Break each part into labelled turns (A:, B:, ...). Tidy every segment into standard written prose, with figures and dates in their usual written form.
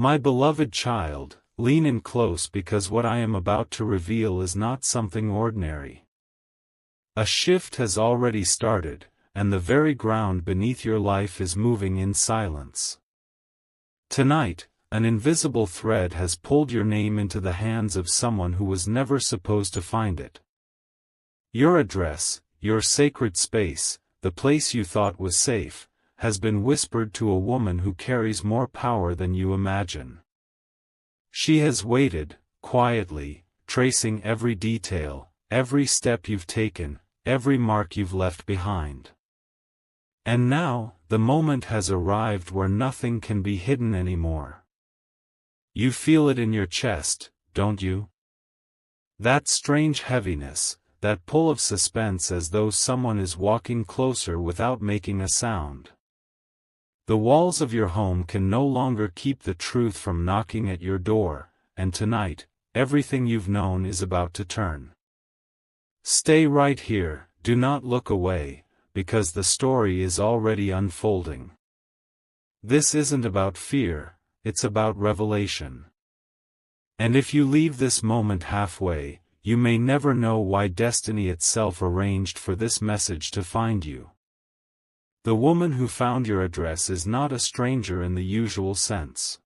A: My beloved child, lean in close because what I am about to reveal is not something ordinary. A shift has already started, and the very ground beneath your life is moving in silence. Tonight, an invisible thread has pulled your name into the hands of someone who was never supposed to find it. Your address, your sacred space, the place you thought was safe, has been whispered to a woman who carries more power than you imagine. She has waited, quietly, tracing every detail, every step you've taken, every mark you've left behind. And now, the moment has arrived where nothing can be hidden anymore. You feel it in your chest, don't you? That strange heaviness, that pull of suspense as though someone is walking closer without making a sound. The walls of your home can no longer keep the truth from knocking at your door, and tonight, everything you've known is about to turn. Stay right here, do not look away, because the story is already unfolding. This isn't about fear, it's about revelation. And if you leave this moment halfway, you may never know why destiny itself arranged for this message to find you. The woman who found your address is not a stranger in the usual sense.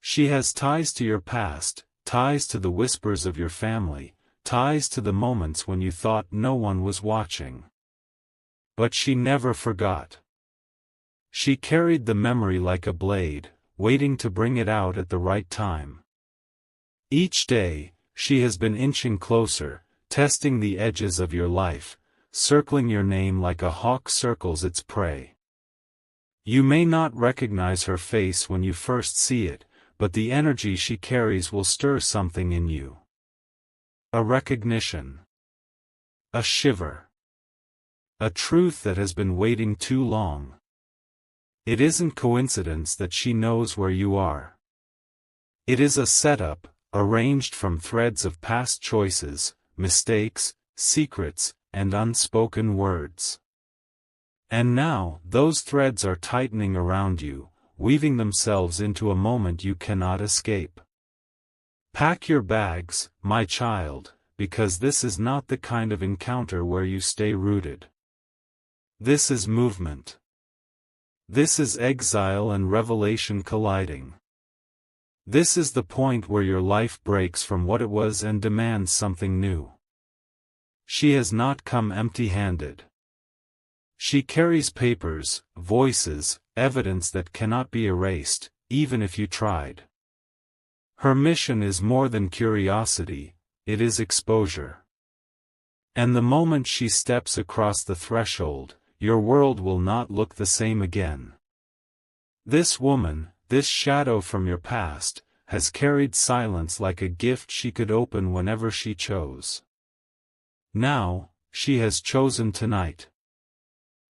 A: She has ties to your past, ties to the whispers of your family, ties to the moments when you thought no one was watching. But she never forgot. She carried the memory like a blade, waiting to bring it out at the right time. Each day, she has been inching closer, testing the edges of your life, circling your name like a hawk circles its prey. You may not recognize her face when you first see it, but the energy she carries will stir something in you. A recognition. A shiver. A truth that has been waiting too long. It isn't coincidence that she knows where you are. It is a setup, arranged from threads of past choices, mistakes, secrets, and unspoken words. And now, those threads are tightening around you, weaving themselves into a moment you cannot escape. Pack your bags, my child, because this is not the kind of encounter where you stay rooted. This is movement. This is exile and revelation colliding. This is the point where your life breaks from what it was and demands something new. She has not come empty-handed. She carries papers, voices, evidence that cannot be erased, even if you tried. Her mission is more than curiosity, it is exposure. And the moment she steps across the threshold, your world will not look the same again. This woman, this shadow from your past, has carried silence like a gift she could open whenever she chose. Now, she has chosen tonight.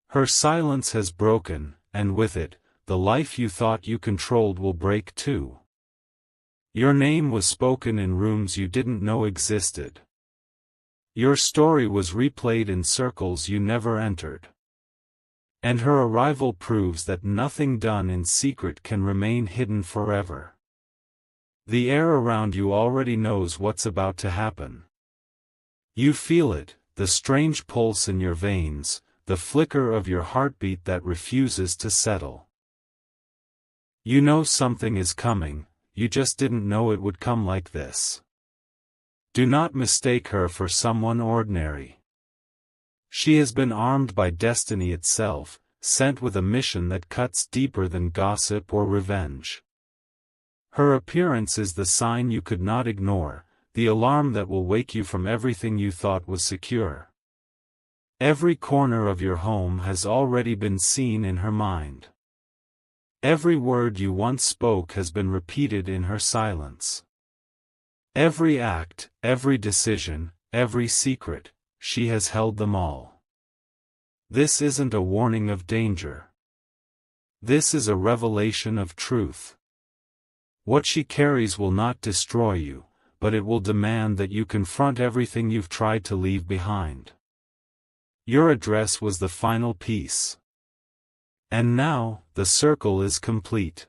A: Her silence has broken, and with it, the life you thought you controlled will break too. Your name was spoken in rooms you didn't know existed. Your story was replayed in circles you never entered. And her arrival proves that nothing done in secret can remain hidden forever. The air around you already knows what's about to happen. You feel it, the strange pulse in your veins, the flicker of your heartbeat that refuses to settle. You know something is coming, you just didn't know it would come like this. Do not mistake her for someone ordinary. She has been armed by destiny itself, sent with a mission that cuts deeper than gossip or revenge. Her appearance is the sign you could not ignore, the alarm that will wake you from everything you thought was secure. Every corner of your home has already been seen in her mind. Every word you once spoke has been repeated in her silence. Every act, every decision, every secret, she has held them all. This isn't a warning of danger. This is a revelation of truth. What she carries will not destroy you, but it will demand that you confront everything you've tried to leave behind. Your address was the final piece. And now, the circle is complete.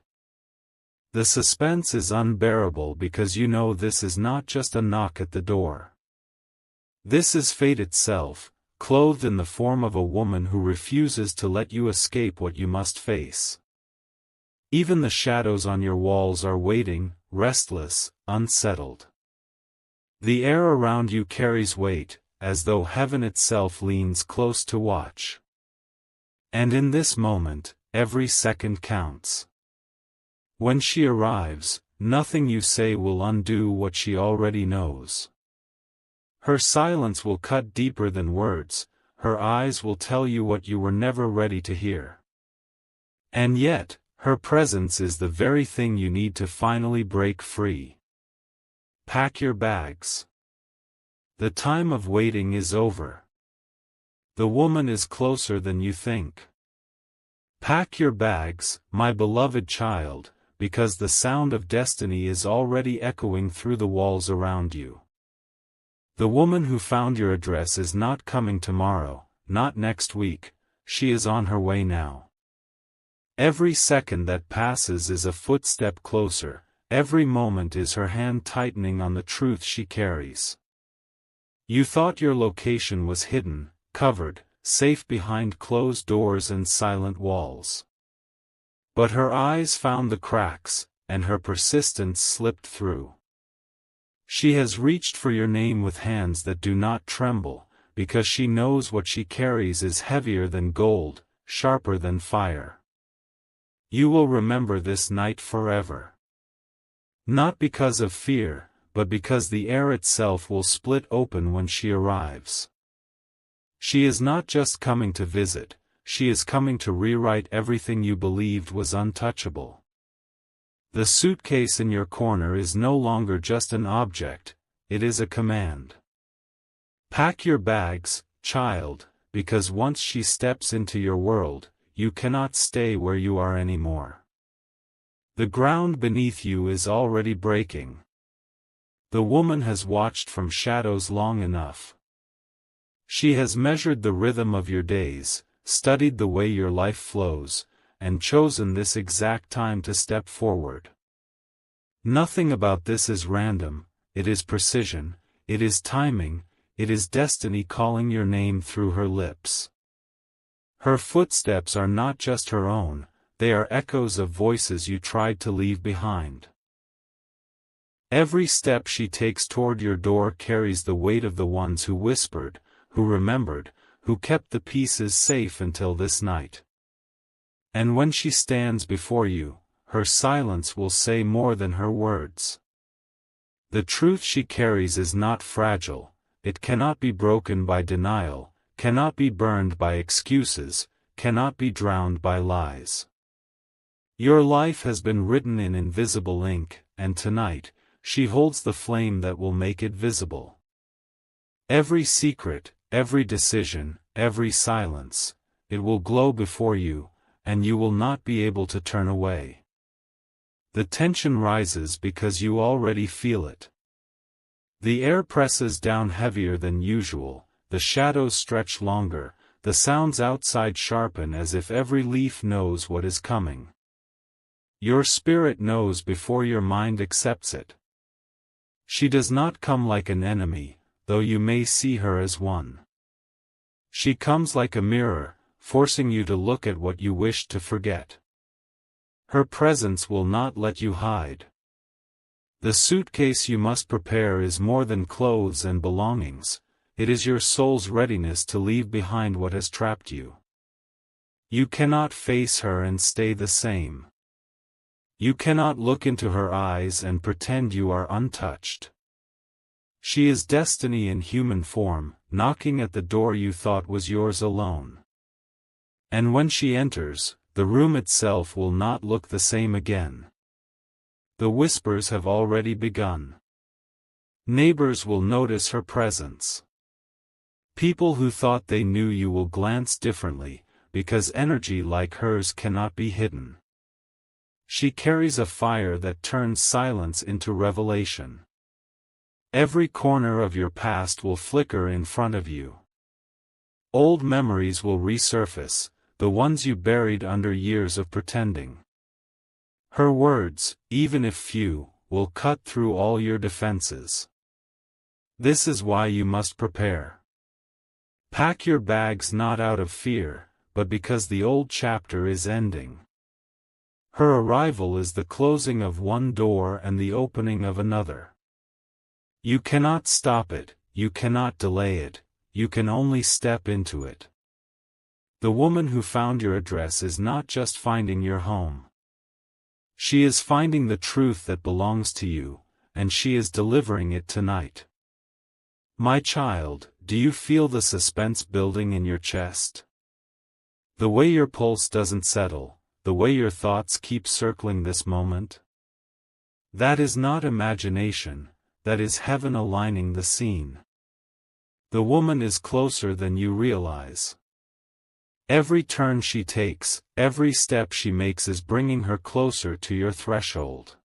A: The suspense is unbearable because you know this is not just a knock at the door. This is fate itself, clothed in the form of a woman who refuses to let you escape what you must face. Even the shadows on your walls are waiting, restless, unsettled. The air around you carries weight, as though heaven itself leans close to watch. And in this moment, every second counts. When she arrives, nothing you say will undo what she already knows. Her silence will cut deeper than words, her eyes will tell you what you were never ready to hear. And yet, her presence is the very thing you need to finally break free. Pack your bags. The time of waiting is over. The woman is closer than you think. Pack your bags, my beloved child, because the sound of destiny is already echoing through the walls around you. The woman who found your address is not coming tomorrow, not next week, she is on her way now. Every second that passes is a footstep closer, every moment is her hand tightening on the truth she carries. You thought your location was hidden, covered, safe behind closed doors and silent walls. But her eyes found the cracks, and her persistence slipped through. She has reached for your name with hands that do not tremble, because she knows what she carries is heavier than gold, sharper than fire. You will remember this night forever. Not because of fear, but because the air itself will split open when she arrives. She is not just coming to visit, she is coming to rewrite everything you believed was untouchable. The suitcase in your corner is no longer just an object, it is a command. Pack your bags, child, because once she steps into your world, you cannot stay where you are anymore. The ground beneath you is already breaking. The woman has watched from shadows long enough. She has measured the rhythm of your days, studied the way your life flows, and chosen this exact time to step forward. Nothing about this is random, it is precision, it is timing, it is destiny calling your name through her lips. Her footsteps are not just her own, they are echoes of voices you tried to leave behind. Every step she takes toward your door carries the weight of the ones who whispered, who remembered, who kept the pieces safe until this night. And when she stands before you, her silence will say more than her words. The truth she carries is not fragile, it cannot be broken by denial, cannot be burned by excuses, cannot be drowned by lies. Your life has been written in invisible ink, and tonight, she holds the flame that will make it visible. Every secret, every decision, every silence, it will glow before you, and you will not be able to turn away. The tension rises because you already feel it. The air presses down heavier than usual, the shadows stretch longer, the sounds outside sharpen as if every leaf knows what is coming. Your spirit knows before your mind accepts it. She does not come like an enemy, though you may see her as one. She comes like a mirror, forcing you to look at what you wished to forget. Her presence will not let you hide. The suitcase you must prepare is more than clothes and belongings, it is your soul's readiness to leave behind what has trapped you. You cannot face her and stay the same. You cannot look into her eyes and pretend you are untouched. She is destiny in human form, knocking at the door you thought was yours alone. And when she enters, the room itself will not look the same again. The whispers have already begun. Neighbors will notice her presence. People who thought they knew you will glance differently, because energy like hers cannot be hidden. She carries a fire that turns silence into revelation. Every corner of your past will flicker in front of you. Old memories will resurface, the ones you buried under years of pretending. Her words, even if few, will cut through all your defenses. This is why you must prepare. Pack your bags not out of fear, but because the old chapter is ending. Her arrival is the closing of one door and the opening of another. You cannot stop it, you cannot delay it, you can only step into it. The woman who found your address is not just finding your home. She is finding the truth that belongs to you, and she is delivering it tonight. My child, do you feel the suspense building in your chest? The way your pulse doesn't settle, the way your thoughts keep circling this moment? That is not imagination, that is heaven aligning the scene. The woman is closer than you realize. Every turn she takes, every step she makes is bringing her closer to your threshold.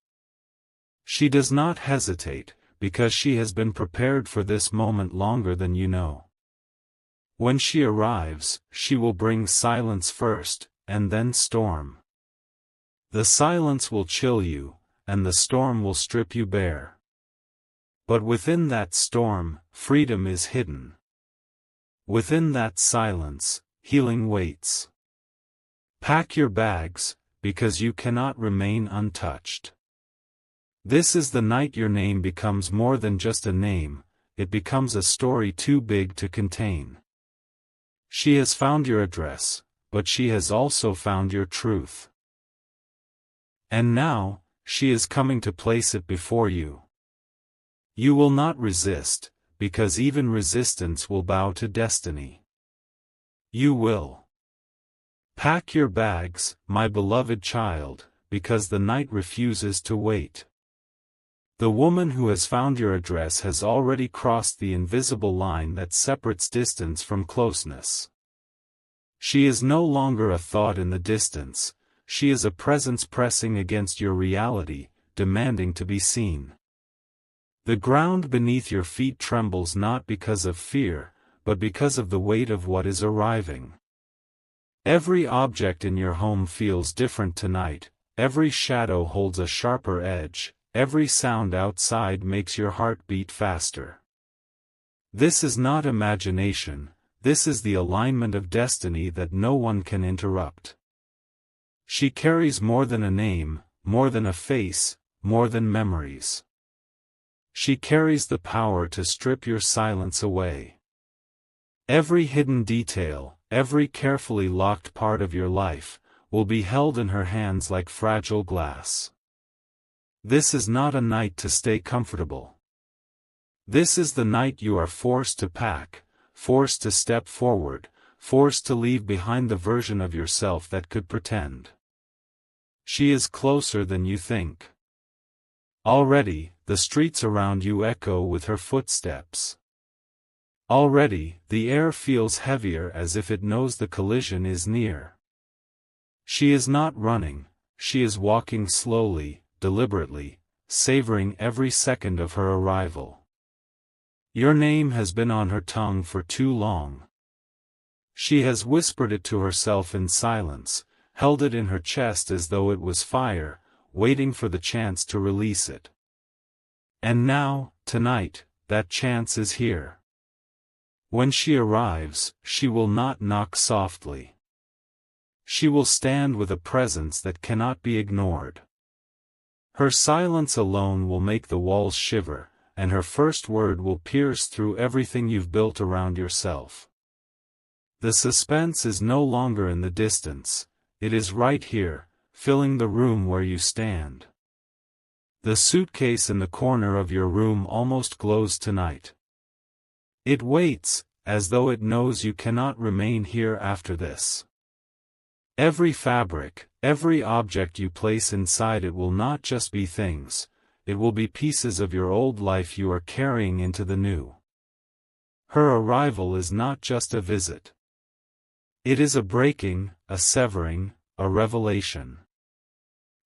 A: She does not hesitate, because she has been prepared for this moment longer than you know. When she arrives, she will bring silence first, and then storm. The silence will chill you, and the storm will strip you bare. But within that storm, freedom is hidden. Within that silence, healing waits. Pack your bags, because you cannot remain untouched. This is the night your name becomes more than just a name, it becomes a story too big to contain. She has found your address, but she has also found your truth. And now, she is coming to place it before you. You will not resist, because even resistance will bow to destiny. You will. Pack your bags, my beloved child, because the night refuses to wait. The woman who has found your address has already crossed the invisible line that separates distance from closeness. She is no longer a thought in the distance, she is a presence pressing against your reality, demanding to be seen. The ground beneath your feet trembles not because of fear, but because of the weight of what is arriving. Every object in your home feels different tonight, every shadow holds a sharper edge, every sound outside makes your heart beat faster. This is not imagination, this is the alignment of destiny that no one can interrupt. She carries more than a name, more than a face, more than memories. She carries the power to strip your silence away. Every hidden detail, every carefully locked part of your life, will be held in her hands like fragile glass. This is not a night to stay comfortable. This is the night you are forced to pack, forced to step forward, forced to leave behind the version of yourself that could pretend. She is closer than you think. Already, the streets around you echo with her footsteps. Already, the air feels heavier as if it knows the collision is near. She is not running, she is walking slowly, deliberately, savoring every second of her arrival. Your name has been on her tongue for too long. She has whispered it to herself in silence, held it in her chest as though it was fire, waiting for the chance to release it. And now, tonight, that chance is here. When she arrives, she will not knock softly. She will stand with a presence that cannot be ignored. Her silence alone will make the walls shiver, and her first word will pierce through everything you've built around yourself. The suspense is no longer in the distance, it is right here, filling the room where you stand. The suitcase in the corner of your room almost glows tonight. It waits, as though it knows you cannot remain here after this. Every fabric, every object you place inside it will not just be things, it will be pieces of your old life you are carrying into the new. Her arrival is not just a visit. It is a breaking, a severing, a revelation.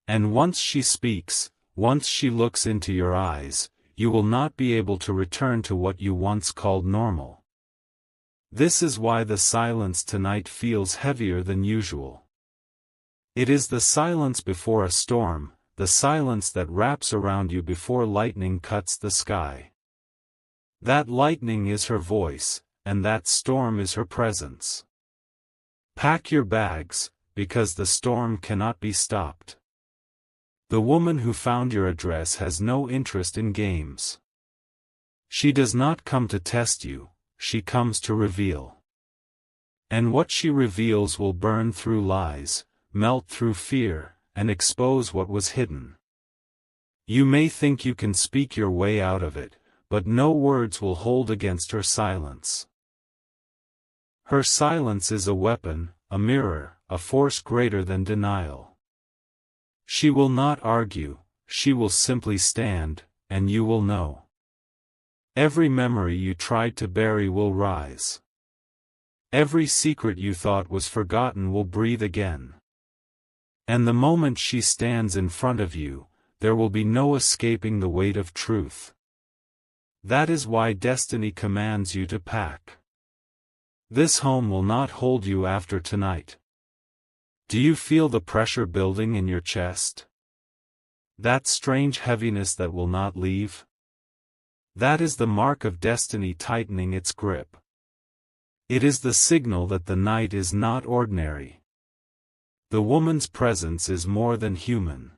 A: And once she speaks, once she looks into your eyes, you will not be able to return to what you once called normal. This is why the silence tonight feels heavier than usual. It is the silence before a storm, the silence that wraps around you before lightning cuts the sky. That lightning is her voice, and that storm is her presence. Pack your bags, because the storm cannot be stopped. The woman who found your address has no interest in games. She does not come to test you, she comes to reveal. And what she reveals will burn through lies, melt through fear, and expose what was hidden. You may think you can speak your way out of it, but no words will hold against her silence. Her silence is a weapon, a mirror, a force greater than denial. She will not argue, she will simply stand, and you will know. Every memory you tried to bury will rise. Every secret you thought was forgotten will breathe again. And the moment she stands in front of you, there will be no escaping the weight of truth. That is why destiny commands you to pack. This home will not hold you after tonight. Do you feel the pressure building in your chest? That strange heaviness that will not leave? That is the mark of destiny tightening its grip. It is the signal that the night is not ordinary. The woman's presence is more than human.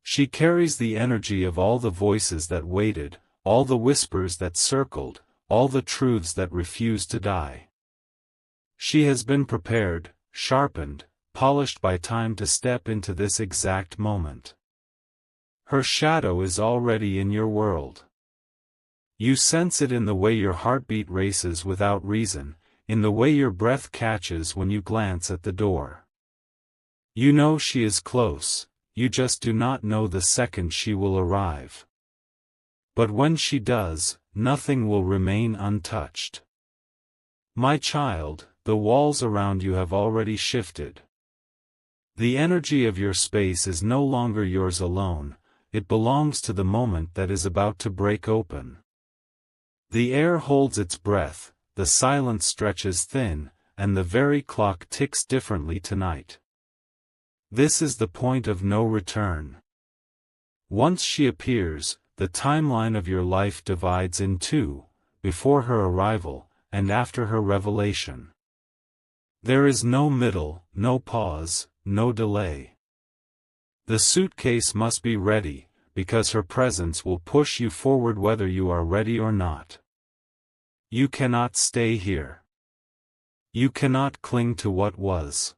A: She carries the energy of all the voices that waited, all the whispers that circled, all the truths that refused to die. She has been prepared, sharpened, polished by time to step into this exact moment. Her shadow is already in your world. You sense it in the way your heartbeat races without reason, in the way your breath catches when you glance at the door. You know she is close, you just do not know the second she will arrive. But when she does, nothing will remain untouched. My child, the walls around you have already shifted. The energy of your space is no longer yours alone, it belongs to the moment that is about to break open. The air holds its breath, the silence stretches thin, and the very clock ticks differently tonight. This is the point of no return. Once she appears, the timeline of your life divides in two, before her arrival, and after her revelation. There is no middle, no pause, no delay. The suitcase must be ready, because her presence will push you forward whether you are ready or not. You cannot stay here. You cannot cling to what was.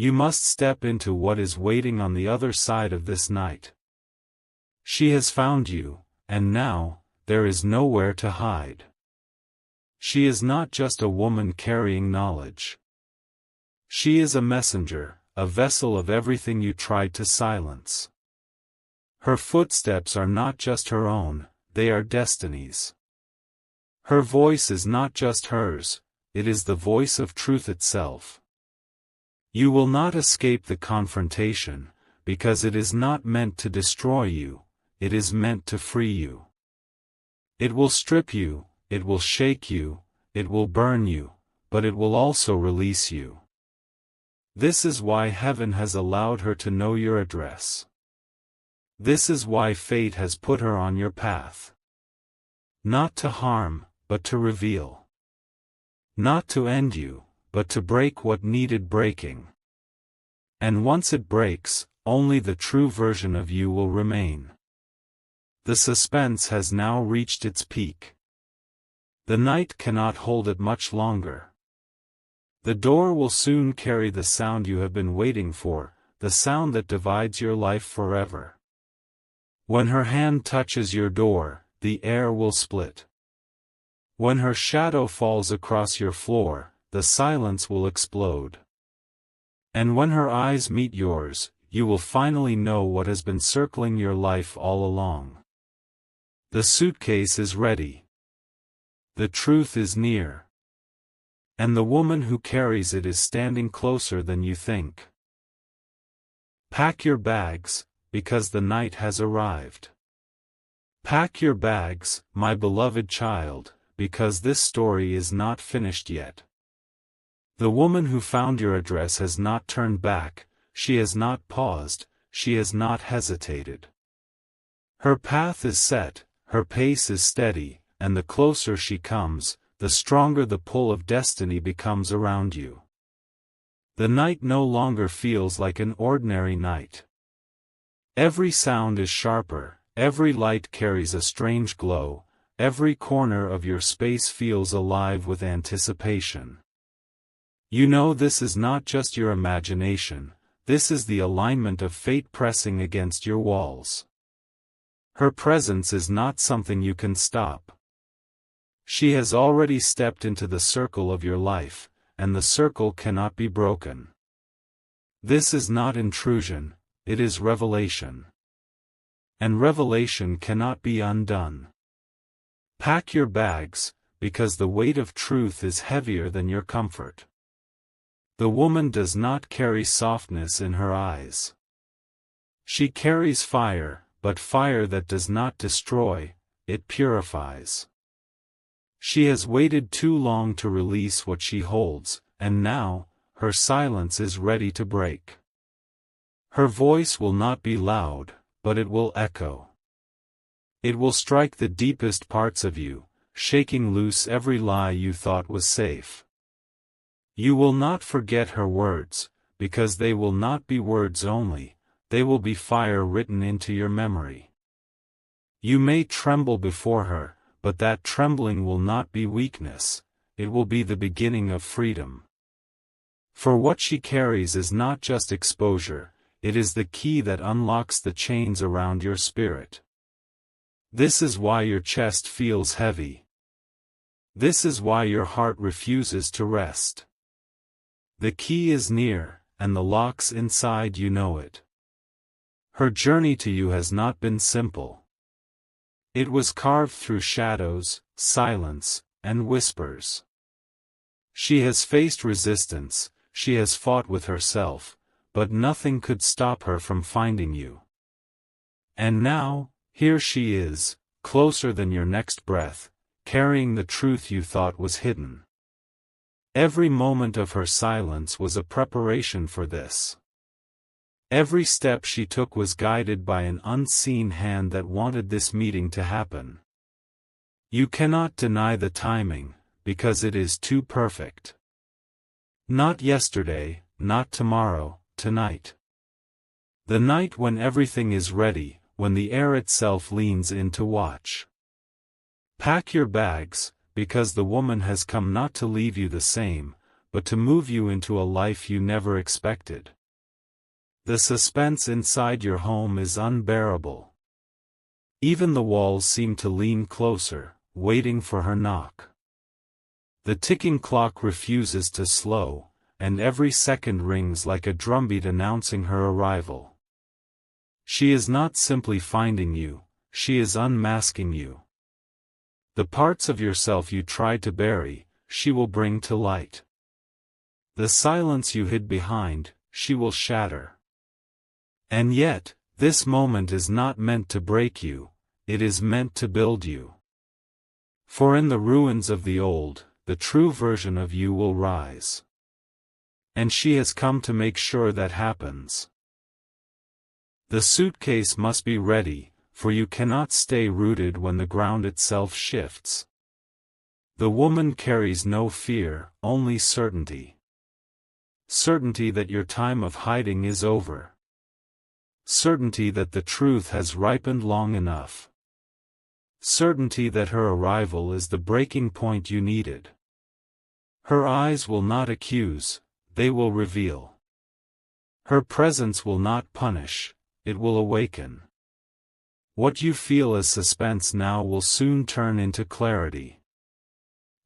A: You must step into what is waiting on the other side of this night. She has found you, and now, there is nowhere to hide. She is not just a woman carrying knowledge. She is a messenger, a vessel of everything you tried to silence. Her footsteps are not just her own, they are destiny's. Her voice is not just hers, it is the voice of truth itself. You will not escape the confrontation, because it is not meant to destroy you, it is meant to free you. It will strip you, it will shake you, it will burn you, but it will also release you. This is why heaven has allowed her to know your address. This is why fate has put her on your path. Not to harm, but to reveal. Not to end you, but to break what needed breaking. And once it breaks, only the true version of you will remain. The suspense has now reached its peak. The night cannot hold it much longer. The door will soon carry the sound you have been waiting for, the sound that divides your life forever. When her hand touches your door, the air will split. When her shadow falls across your floor, the silence will explode. And when her eyes meet yours, you will finally know what has been circling your life all along. The suitcase is ready. The truth is near. And the woman who carries it is standing closer than you think. Pack your bags, because the night has arrived. Pack your bags, my beloved child, because this story is not finished yet. The woman who found your address has not turned back, she has not paused, she has not hesitated. Her path is set, her pace is steady, and the closer she comes, the stronger the pull of destiny becomes around you. The night no longer feels like an ordinary night. Every sound is sharper, every light carries a strange glow, every corner of your space feels alive with anticipation. You know this is not just your imagination, this is the alignment of fate pressing against your walls. Her presence is not something you can stop. She has already stepped into the circle of your life, and the circle cannot be broken. This is not intrusion, it is revelation. And revelation cannot be undone. Pack your bags, because the weight of truth is heavier than your comfort. The woman does not carry softness in her eyes. She carries fire, but fire that does not destroy, it purifies. She has waited too long to release what she holds, and now, her silence is ready to break. Her voice will not be loud, but it will echo. It will strike the deepest parts of you, shaking loose every lie you thought was safe. You will not forget her words, because they will not be words only, they will be fire written into your memory. You may tremble before her, but that trembling will not be weakness, it will be the beginning of freedom. For what she carries is not just exposure, it is the key that unlocks the chains around your spirit. This is why your chest feels heavy. This is why your heart refuses to rest. The key is near, and the lock's inside, you know it. Her journey to you has not been simple. It was carved through shadows, silence, and whispers. She has faced resistance, she has fought with herself, but nothing could stop her from finding you. And now, here she is, closer than your next breath, carrying the truth you thought was hidden. Every moment of her silence was a preparation for this. Every step she took was guided by an unseen hand that wanted this meeting to happen. You cannot deny the timing, because it is too perfect. Not yesterday, not tomorrow, tonight. The night when everything is ready, when the air itself leans in to watch. Pack your bags, because the woman has come not to leave you the same, but to move you into a life you never expected. The suspense inside your home is unbearable. Even the walls seem to lean closer, waiting for her knock. The ticking clock refuses to slow, and every second rings like a drumbeat announcing her arrival. She is not simply finding you, she is unmasking you. The parts of yourself you tried to bury, she will bring to light. The silence you hid behind, she will shatter. And yet, this moment is not meant to break you, it is meant to build you. For in the ruins of the old, the true version of you will rise. And she has come to make sure that happens. The suitcase must be ready, for you cannot stay rooted when the ground itself shifts. The woman carries no fear, only certainty. Certainty that your time of hiding is over. Certainty that the truth has ripened long enough. Certainty that her arrival is the breaking point you needed. Her eyes will not accuse, they will reveal. Her presence will not punish, it will awaken. What you feel as suspense now will soon turn into clarity.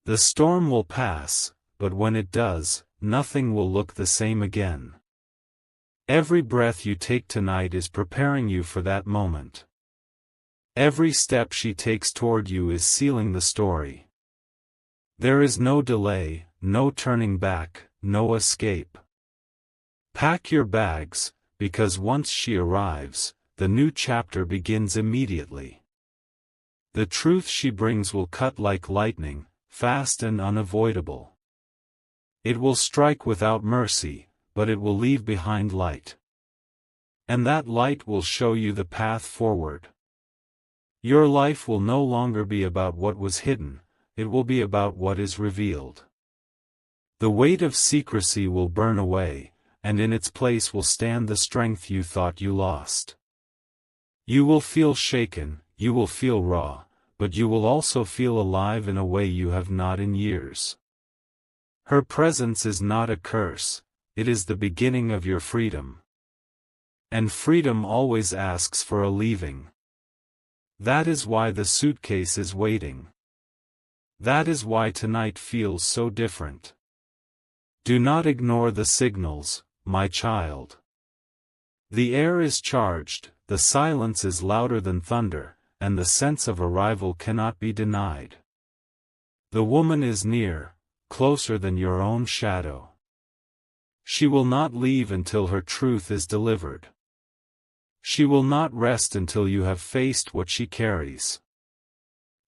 A: The storm will pass, but when it does, nothing will look the same again. Every breath you take tonight is preparing you for that moment. Every step she takes toward you is sealing the story. There is no delay, no turning back, no escape. Pack your bags, because once she arrives, the new chapter begins immediately. The truth she brings will cut like lightning, fast and unavoidable. It will strike without mercy, but it will leave behind light. And that light will show you the path forward. Your life will no longer be about what was hidden, it will be about what is revealed. The weight of secrecy will burn away, and in its place will stand the strength you thought you lost. You will feel shaken, you will feel raw, but you will also feel alive in a way you have not in years. Her presence is not a curse, it is the beginning of your freedom. And freedom always asks for a leaving. That is why the suitcase is waiting. That is why tonight feels so different. Do not ignore the signals, my child. The air is charged, the silence is louder than thunder, and the sense of arrival cannot be denied. The woman is near, closer than your own shadow. She will not leave until her truth is delivered. She will not rest until you have faced what she carries.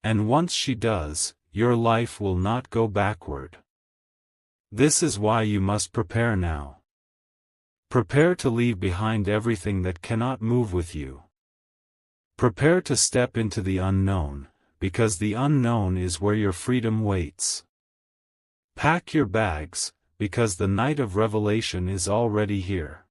A: And once she does, your life will not go backward. This is why you must prepare now. Prepare to leave behind everything that cannot move with you. Prepare to step into the unknown, because the unknown is where your freedom waits. Pack your bags, because the night of revelation is already here.